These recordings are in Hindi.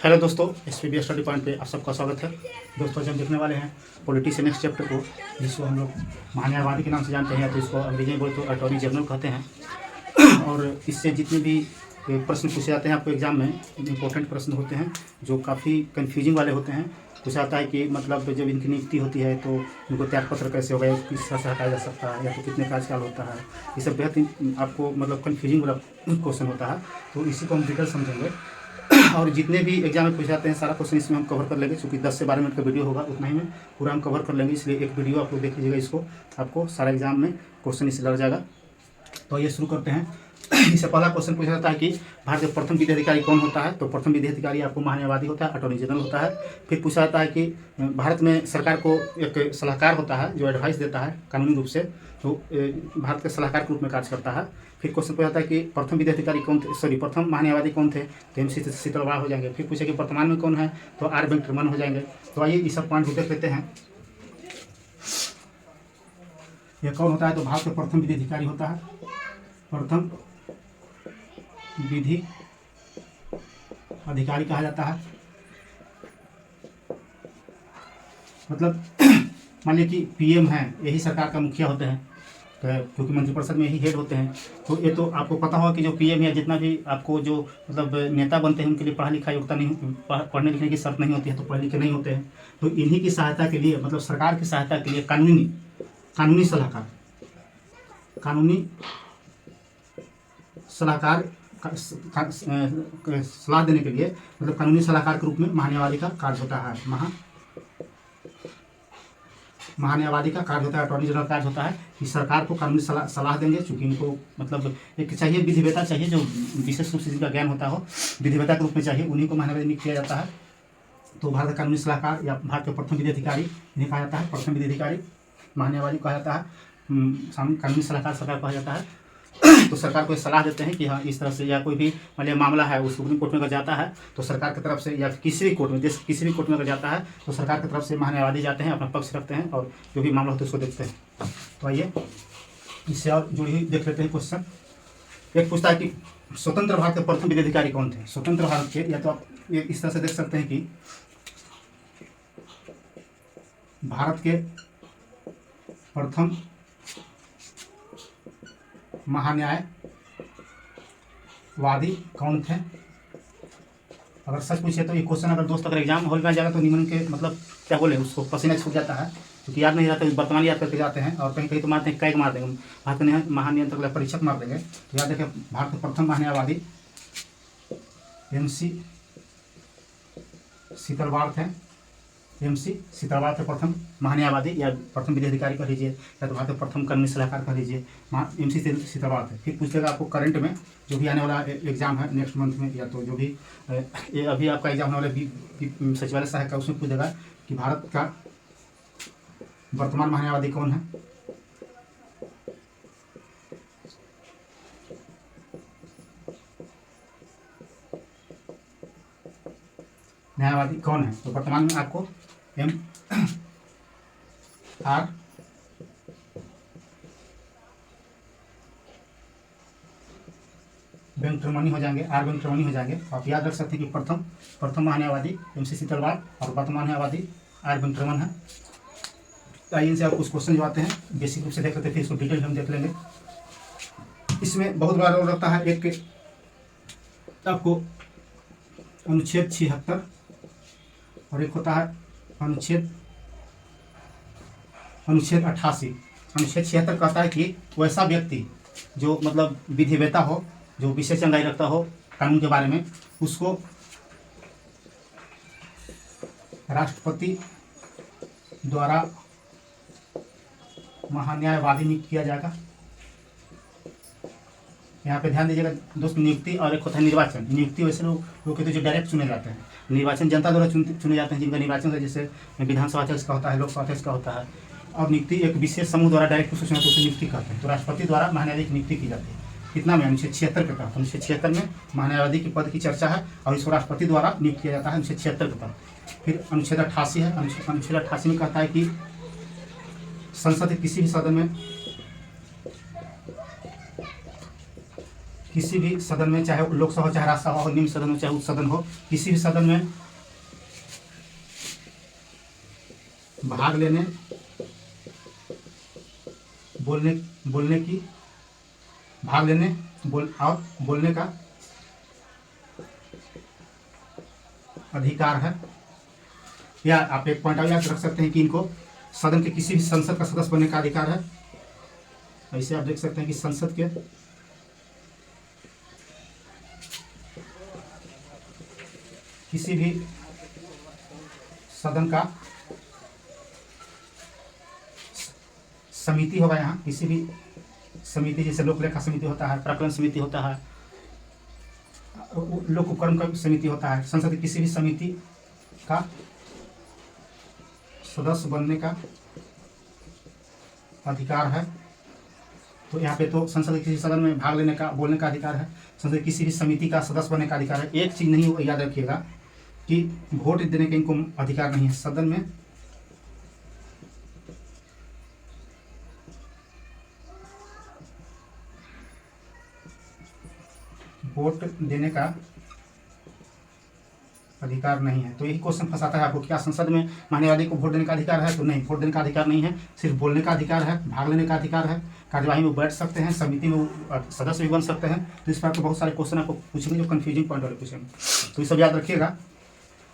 हेलो दोस्तों, SPB स्टडी पॉइंट पे आप सबका स्वागत है। दोस्तों, आज हम देखने वाले हैं पॉलिटी से नेक्स्ट चैप्टर को, जिसको हम लोग महान्यायवादी के नाम से जानते हैं, तो इसको अंग्रेजी में बोले तो अटॉर्नी जनरल कहते हैं। और इससे जितने भी प्रश्न पूछे जाते हैं आपको एग्जाम में, इंपॉर्टेंट प्रश्न होते हैं जो काफ़ी कन्फ्यूजिंग वाले होते हैं। पूछा जाता है कि मतलब जब इनकी नियुक्ति होती है तो उनको त्यागपत्र कैसे होगा, किस तरह से हटाया जा सकता है, या तो कितने कार्यकाल होता है। ये सब बेहद आपको मतलब कन्फ्यूजिंग वाला क्वेश्चन होता है, तो इसी को हम डिटेल समझेंगे। और जितने भी एग्जाम में पूछे जाते हैं सारा क्वेश्चन इसमें हम कवर कर लेंगे, क्योंकि 10 से 12 मिनट का वीडियो होगा, उतना ही में पूरा हम कवर कर लेंगे। इसलिए एक वीडियो आप लोग देख लीजिएगा, इसको आपको सारा एग्जाम में क्वेश्चन इससे लग जाएगा। तो ये शुरू करते हैं। इससे पहला क्वेश्चन पूछा जाता है कि भारत के प्रथम विधि अधिकारी कौन होता है। तो प्रथम विधि अधिकारी आपको महान्यायवादी होता है, अटॉर्नी जनरल होता है। फिर पूछा जाता है कि भारत में सरकार को एक सलाहकार होता है जो एडवाइस देता है कानूनी रूप से, तो भारत के सलाहकार के रूप में कार्य करता है। फिर क्वेश्चन पूछा जाता है कि प्रथम विधि अधिकारी कौन थे, प्रथम महान्यायवादी कौन थे, तो MC सीतलवाड़ हो जाएंगे। फिर पूछे कि वर्तमान में कौन है, तो R वेंकटरमन हो जाएंगे। तो आइए ये सब पॉइंट देख लेते हैं। यह कौन होता है, तो भारत के प्रथम विधि अधिकारी होता है, प्रथम विधि अधिकारी कहा जाता है। मतलब मान लीजिए कि PM है, यही सरकार का मुखिया होते हैं, क्योंकि मंत्रिपरिषद में यही हेड होते हैं। तो ये तो आपको पता होगा कि जो PM है, जितना भी आपको जो मतलब नेता बनते हैं, उनके लिए पढ़ा लिखा योग्यता नहीं, पढ़ने लिखने की शर्त नहीं होती है, तो पढ़े लिखे नहीं होते हैं। तो इन्हीं की सहायता के लिए, मतलब सरकार की सहायता के लिए कानूनी सलाहकार सलाह देने के लिए, मतलब कानूनी सलाहकार के रूप में महान्यायवादी का कार्य होता है। महान्यायवादी का कार्य होता है, अटॉर्नी जनरल कार्य होता है कि सरकार को कानूनी सलाह देंगे, चूँकि इनको मतलब एक चाहिए विधिवेता चाहिए, जो विशेष रूप से जिनका ज्ञान होता हो विधिवेता के रूप में चाहिए, उन्हीं को महान्यायवादी नियुक्त किया जाता है। तो भारत का कानूनी सलाहकार या भारत के प्रथम विधि अधिकारी इन्हें कहा जाता है, प्रथम विधि अधिकारी महान्यायवादी कहा जाता है, कानूनी सलाहकार सरकार कहा जाता है। तो सरकार को सलाह देते हैं कि हाँ इस तरह से, या कोई भी मान लिया मामला है, वो सुप्रीम कोर्ट में अगर जाता है तो सरकार की तरफ से, या किसी भी कोर्ट में, देश किसी भी कोर्ट में अगर जाता है तो सरकार की तरफ से महान्यायवादी जाते हैं, अपना पक्ष रखते हैं और जो भी मामला होता है उसको देखते हैं। तो आइए इससे और जुड़ी हुई देख लेते हैं क्वेश्चन। एक पूछता है कि स्वतंत्र भारत के प्रथम विधि अधिकारी कौन थे। स्वतंत्र भारत के, या तो आप इस तरह से देख सकते हैं कि भारत के प्रथम महान्यायवादी कौन थे। अगर सच पूछे तो ये क्वेश्चन अगर दोस्त अगर एग्जाम हॉल में आ जाएगा तो निमन के मतलब क्या बोले, उसको पसीना छूट जाता है, क्योंकि याद नहीं रहता, वर्तमान याद करके जाते हैं और कहीं कहीं तो मारते हैं, कैग मार देंगे, भारत के महानियंत्रक परीक्षक मार देंगे। तो याद रखें, भारत के प्रथम महान्यायवादी MC सीतलवाड़ थे। MC सीतलवाड़ के प्रथम महान्यायवादी या प्रथम विधि अधिकारी कह लीजिए, या तो भारत के प्रथम कानूनी सलाहकार कह लीजिए, MC सीतलवाड़ थे। फिर पूछेगा आपको करंट में जो भी आने वाला एग्जाम है नेक्स्ट मंथ में, या तो जो भी ये अभी आपका एग्जाम होने वाला सचिवालय सहायक का, उसमें पूछेगा कि भारत का वर्तमान महान्यायवादी कौन है। न्यायवादी कौन है, तो वर्तमान में आपको R वेंकटरमन हो जाएंगे, R वेंकटरमन हो जाएंगे। आप याद रख सकते हैं कि प्रथम महान्यायवादी MC सीतलवाड़ और वर्तमान न्यायवादी R वेंकटरमन है। आइए इनसे आप कुछ क्वेश्चन जो आते हैं बेसिक रूप से देख लेते थे, इसको डिटेल हम देख लेंगे। इसमें बहुत बड़ा रोल रहता है एक आपको अनुच्छेद 76 और एक होता है अनुच्छेद 88। अनुच्छेद 76 कहता है कि वैसा व्यक्ति जो मतलब विधिवेता हो, जो विशेष जानकारी रखता हो कानून के बारे में, उसको राष्ट्रपति द्वारा महान्यायवादी नियुक्त किया जाएगा। यहाँ पे ध्यान दीजिएगा दोस्त, नियुक्ति और एक होता है निर्वाचन। नियुक्ति वैसे लोग कहते हैं जो डायरेक्ट चुने जाते हैं, निर्वाचन जनता द्वारा चुने जाते हैं, जिनका निर्वाचन है, जैसे विधानसभा अध्यक्ष का होता है, लोकसभा अध्यक्ष का होता है। और नियुक्ति एक विशेष समूह द्वारा डायरेक्ट उसको चुना, तो उसे नियुक्ति करते हैं। तो राष्ट्रपति द्वारा महान्यायवादी की नियुक्ति की जाती है। कितना में, अनुच्छेद 76 के तहत। अनुच्छेद 76 में महान्यायवादी के पद की चर्चा है और इसको राष्ट्रपति द्वारा नियुक्त किया जाता है, अनुच्छेद 76 के तहत। फिर अनुच्छेद 88 है। अनुच्छेद 88 में कहता है कि संसद के किसी भी सदन में किसी भी सदन में, चाहे लोकसभा हो, चाहे राज्यसभा हो, निम्न सदन हो, चाहे उच्च सदन हो, किसी भी सदन में भाग लेने, बोलने की, भाग लेने और बोलने का अधिकार है। या आप एक पॉइंट याद रख सकते हैं कि इनको सदन के किसी भी संसद का सदस्य बनने का अधिकार है। ऐसे आप देख सकते हैं कि संसद के किसी भी सदन का समिति होगा, यहाँ किसी भी समिति, जैसे लोक लेखा समिति होता है, प्रकरण समिति होता है, लोक उपक्रम का समिति होता है, संसद की किसी भी समिति का सदस्य बनने का अधिकार है। तो यहाँ पे तो संसद के किसी सदन में भाग लेने का, बोलने का अधिकार है, संसद किसी भी समिति का सदस्य बनने का अधिकार है। एक चीज़ नहीं याद रखिएगा कि वोट देने का इनको अधिकार नहीं है। सदन में वोट देने का अधिकार नहीं है। तो यही क्वेश्चन फंसाता है आपको, क्या संसद में मान्यवादी को वोट देने का अधिकार है? तो नहीं, वोट देने का अधिकार नहीं है, सिर्फ बोलने का अधिकार है, भाग लेने का अधिकार है, कार्यवाही में बैठ सकते हैं, समिति में सदस्य भी बन सकते हैं। तो इस पर तो बहुत सारे क्वेश्चन आपको पूछेंगे जो कन्फ्यूजिंग पॉइंट वाले पूछेंगे, तो ये सब याद रखिएगा।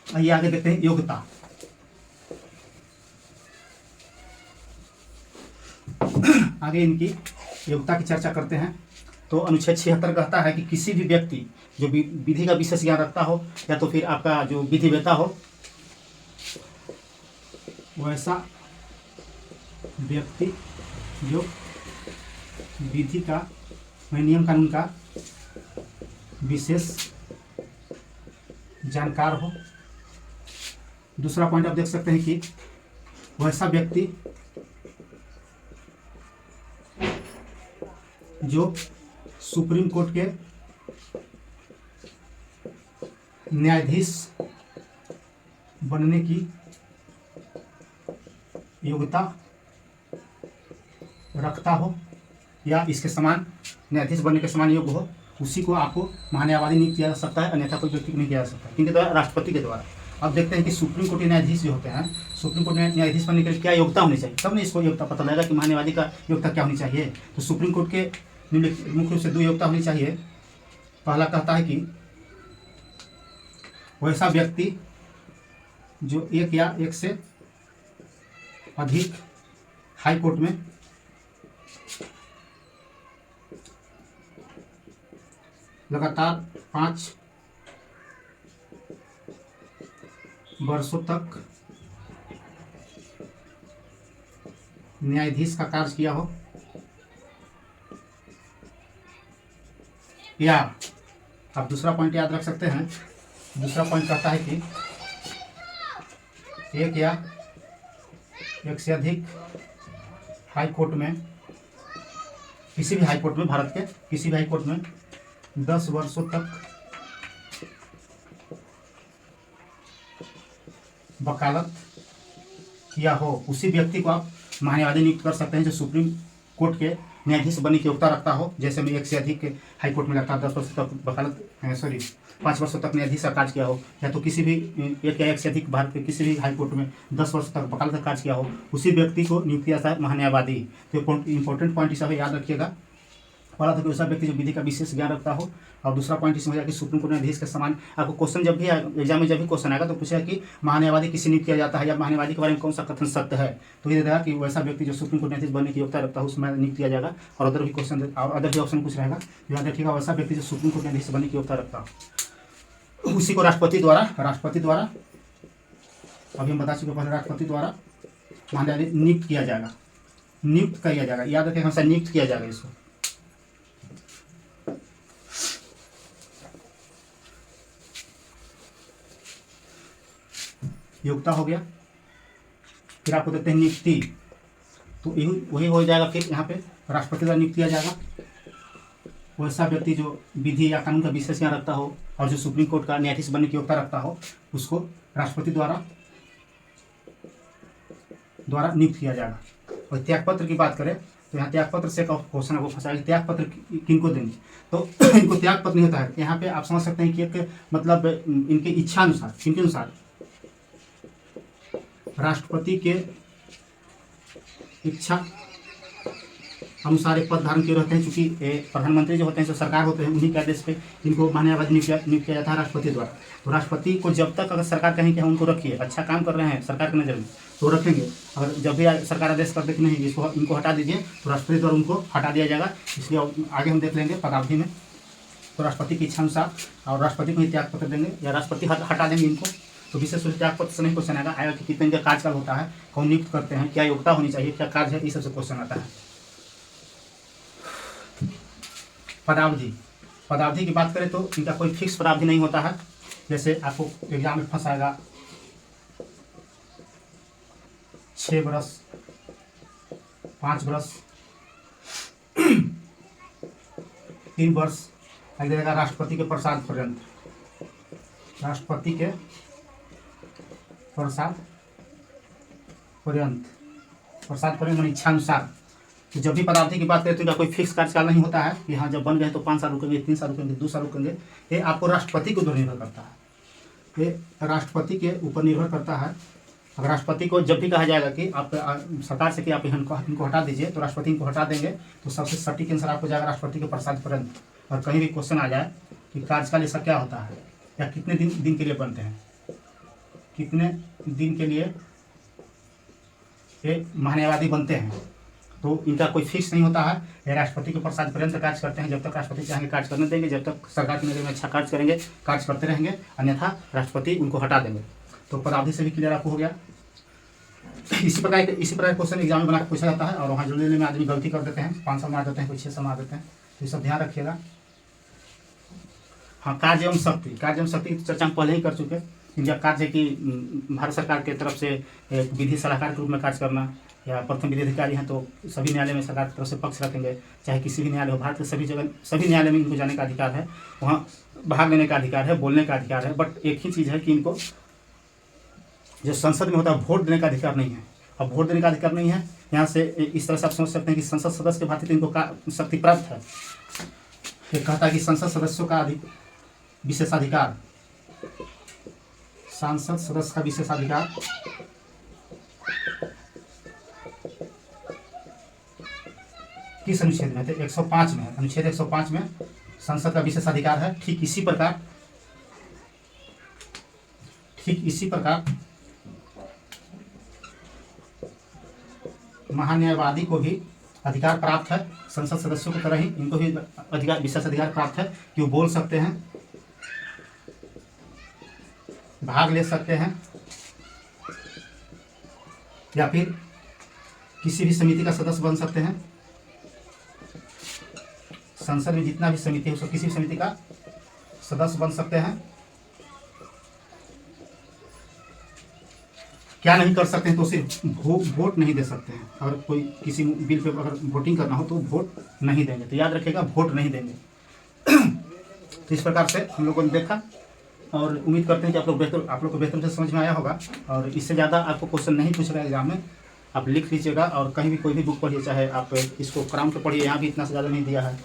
आइए आगे देखते हैं योग्यता। आगे इनकी योग्यता की चर्चा करते हैं। तो अनुच्छेद 76 कहता है कि किसी भी व्यक्ति जो विधि का विशेष ज्ञान रखता हो, या तो फिर आपका जो विधिवेता हो, वैसा व्यक्ति जो विधि का, नियम कानून का विशेष जानकार हो। दूसरा पॉइंट आप देख सकते हैं कि वैसा व्यक्ति जो सुप्रीम कोर्ट के न्यायाधीश बनने की योग्यता रखता हो, या इसके समान न्यायाधीश बनने के समान योग्य हो, उसी को आपको महान्यायवादी नियुक्त किया जा सकता है, अन्यथा कोई व्यक्ति को नहीं किया जा सकता। किनके द्वारा? राष्ट्रपति के द्वारा। अब देखते हैं कि सुप्रीम कोर्ट के न्यायाधीश जो होते हैं, सुप्रीम कोर्ट न्यायाधीश बनने के लिए क्या योग्यता होनी चाहिए, तब नहीं इसको योग्यता पता लगेगा कि महान्यायवादी का योग्यता क्या होनी चाहिए। तो सुप्रीम कोर्ट के मुख्य रूप से 2 योग्यता होनी चाहिए। पहला कहता है कि वैसा व्यक्ति जो एक या एक से अधिक हाई कोर्ट में लगातार 5 वर्षों तक न्यायाधीश का कार्य किया हो, या आप दूसरा पॉइंट याद रख सकते हैं। दूसरा पॉइंट कहता है कि एक या एक से अधिक हाई कोर्ट में, किसी भी हाई कोर्ट में, भारत के किसी भी हाई कोर्ट में 10 वर्षों तक वकालत किया हो, उसी व्यक्ति को आप महान्यायवादी नियुक्त कर सकते हैं जो सुप्रीम कोर्ट के न्यायाधीश बनने की योग्यता रखता हो। जैसे में एक से अधिक हाई कोर्ट में लगता है 10 वर्षों तक वकालत 5 वर्षों तक न्यायाधीश का कार्य किया हो, या तो किसी भी एक या एक से अधिक भारत के किसी भी हाई कोर्ट में 10 वर्ष तक वकालत का कार्य किया हो, उसी व्यक्ति को नियुक्त किया जाता है महान्यायवादी। तो इंपॉर्टेंट पॉइंट इस याद रखिएगा। पहला था कि वैसा व्यक्ति जो विधि का विशेष ज्ञान रखता हो, और दूसरा पॉइंट इसमें है कि सुप्रीम कोर्ट न्यायाधीश के समान। आपको क्वेश्चन जब भी एग्जाम में जब भी क्वेश्चन आएगा तो पूछेगा कि महान्यायवादी किसे नियुक्त किया जाता है, या महान्यायवादी के बारे में कौन सा कथन सत्य है। तो ये देगा कि वैसा व्यक्ति जो सुप्रीम कोर्ट न्यायाधीश बनने की योग्यता रखता है उसमें नियुक्त किया जाएगा। और अदर भी क्वेश्चन और अदर भी ऑप्शन कुछ रहेगा, याद रखिएगा। वैसा व्यक्ति जो सुप्रीम कोर्ट न्यायाधीश बनने की योग्यता रखता हो, उसी को राष्ट्रपति द्वारा अभी हम बता चुके पहले, राष्ट्रपति द्वारा महान्यायवादी नियुक्त किया जाएगा, नियुक्त किया जाएगा। याद रखें हमेशा नियुक्त किया जाएगा इसको। योग्यता हो गया। फिर आपको देते हैं नियुक्ति, तो वही हो जाएगा। फिर यहाँ पे राष्ट्रपति द्वारा नियुक्त किया जाएगा। वैसा व्यक्ति जो विधि या कानून का विशेष ज्ञान रखता हो और जो सुप्रीम कोर्ट का न्यायाधीश बनने की योग्यता रखता हो, उसको राष्ट्रपति द्वारा नियुक्त किया जाएगा। और त्यागपत्र की बात करें तो यहाँ त्यागपत्र से क्वेश्चन आपको फंसाएगा, त्यागपत्र किनको देंगे, तो इनको त्यागपत्र नहीं होता है। यहाँ पे आप समझ सकते हैं कि एक मतलब इनके इच्छा अनुसार, किनके अनुसार, राष्ट्रपति के इच्छा अनुसार एक पद धारण किए रहते हैं। चूंकि प्रधानमंत्री जो होते हैं, जो सरकार होते हैं, उन्हीं के आदेश पे इनको महान्यायवादी नियुक्त किया जाता है राष्ट्रपति द्वारा। तो राष्ट्रपति को जब तक अगर सरकार कहें कि हम उनको रखिए, अच्छा काम कर रहे हैं सरकार की नज़र में, तो रखेंगे। अगर जब भी सरकार आदेश कर दे कि नहीं इसको इनको हटा दीजिए, तो राष्ट्रपति द्वारा उनको हटा दिया जाएगा। इसलिए आगे हम देख लेंगे पदावधि में। तो राष्ट्रपति की इच्छा अनुसार और राष्ट्रपति को ही त्याग पत्र देंगे या राष्ट्रपति हटा देंगे इनको। तो विशेष रूप से त्याग पत्र से नहीं क्वेश्चन आएगा कि कितने इनका कार्यकाल होता है, कौन नियुक्त करते हैं, क्या योग्यता होनी चाहिए, क्या कार्य है, इस सबसे क्वेश्चन आता है। पदावधि की बात करें तो इनका कोई फिक्स पदावधि नहीं होता है। जैसे आपको एग्जाम में फंसाएगा 6 वर्ष, 5 वर्ष, 3 वर्ष, देगा राष्ट्रपति के प्रसाद पर्यंत, राष्ट्रपति के प्रसाद पर्यंत मन इच्छानुसार। तो जब भी पदावधि की बात करें तो इनका कोई फिक्स कार्यकाल नहीं होता है कि हाँ जब बन गए तो 5 साल रुकेंगे, 3 साल रुकेंगे, 2 साल रुकेंगे। ये आपको राष्ट्रपति के ऊपर निर्भर करता है, ये राष्ट्रपति के ऊपर निर्भर करता है। अगर राष्ट्रपति को जब भी कहा जाएगा कि आप सरकार से कि आप इनको हटा दीजिए, तो राष्ट्रपति इनको हटा देंगे। तो सबसे सटीक आंसर आपको जाएगा राष्ट्रपति के प्रसाद पर्यंत। और कहीं भी क्वेश्चन आ जाए कि कार्यकाल इसका क्या होता है या कितने दिन के लिए बनते हैं, कितने दिन के लिए ये महान्यायवादी बनते हैं, तो इनका कोई फिक्स नहीं होता है। ये राष्ट्रपति के प्रसाद पर्यंत कार्य करते हैं। जब तक राष्ट्रपति चाहेंगे कार्य करने देंगे, जब तक सरकार की नज़र में अच्छा कार्य करेंगे कार्य करते रहेंगे, अन्यथा राष्ट्रपति उनको हटा देंगे। तो पदावधि से भी क्लियर आपको हो गया। इसी प्रकार क्वेश्चन एग्जाम में बना के पूछा जाता है। और वहाँ जुड़ने में आदमी गलती कर देते हैं, 5 साल मार देते हैं, कोई 6 साल मार देते हैं। तो ये सब ध्यान रखिएगा। हाँ, कार्य एवं शक्ति की चर्चा हम पहले ही कर चुके। इनका कार्य है कि भारत सरकार की तरफ से एक विधि सलाहकार के रूप में कार्य करना, या प्रथम विधि अधिकारी हैं तो सभी न्यायालय में सरकार की तरफ से पक्ष रखेंगे, चाहे किसी भी न्यायालय हो। भारत के सभी जगह सभी न्यायालय में इनको जाने का अधिकार है, वहाँ भाग लेने का अधिकार है, बोलने का अधिकार है। बट एक ही चीज़ है कि इनको जो संसद में होता है वोट देने का अधिकार नहीं है। अब वोट देने का अधिकार नहीं है, यहाँ से इस तरह से आप समझ सकते हैं कि संसद सदस्य के भांति इनको का शक्ति प्राप्त है। ये कहता है कि संसद सदस्यों का विशेषाधिकार, सांसद सदस्य का विशेषाधिकार किस अनुच्छेद में? तो 105 में, अनुच्छेद 105 में संसद का विशेषाधिकार है। ठीक इसी प्रकार महान्यायवादी को भी अधिकार प्राप्त है, संसद सदस्यों की तरह ही इनको भी विशेष अधिकार प्राप्त है कि वो बोल सकते हैं, भाग ले सकते हैं, या फिर किसी भी समिति का सदस्य बन सकते हैं। संसद में जितना भी समिति है उसको किसी भी समिति का सदस्य बन सकते हैं। क्या नहीं कर सकते हैं? तो सिर्फ वोट नहीं दे सकते हैं। और कोई किसी बिल पे अगर वोटिंग करना हो तो वोट नहीं देंगे। तो याद रखिएगा, वोट नहीं देंगे। तो इस प्रकार से हम लोगों ने देखा और उम्मीद करते हैं कि आप लोग को बेहतर से समझ में आया होगा। और इससे ज़्यादा आपको क्वेश्चन नहीं पूछेगा एग्जाम में, आप लिख लीजिएगा। और कहीं भी कोई भी बुक पढ़िए, चाहे आप इसको क्राउन पे पढ़िए, यहाँ भी इतना से ज़्यादा नहीं दिया है,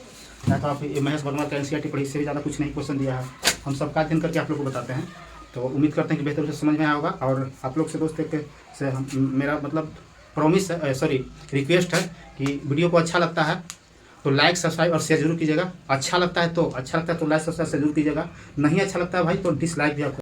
या तो आप महेश वर्मा का NCERT पढ़िए, इससे भी ज़्यादा कुछ नहीं क्वेश्चन दिया है। हम सबका अध्ययन करके आप लोग को बताते हैं। तो उम्मीद करते हैं कि बेहतर से समझ में आया होगा। और आप लोग से दोस्त से मेरा मतलब रिक्वेस्ट है कि वीडियो को अच्छा लगता है तो लाइक सब्सक्राइब और शेयर जरूर कीजिएगा। अच्छा लगता है तो लाइक सब्सक्राइब जरूर कीजिएगा। नहीं अच्छा लगता है भाई तो डिसलाइक भी आपको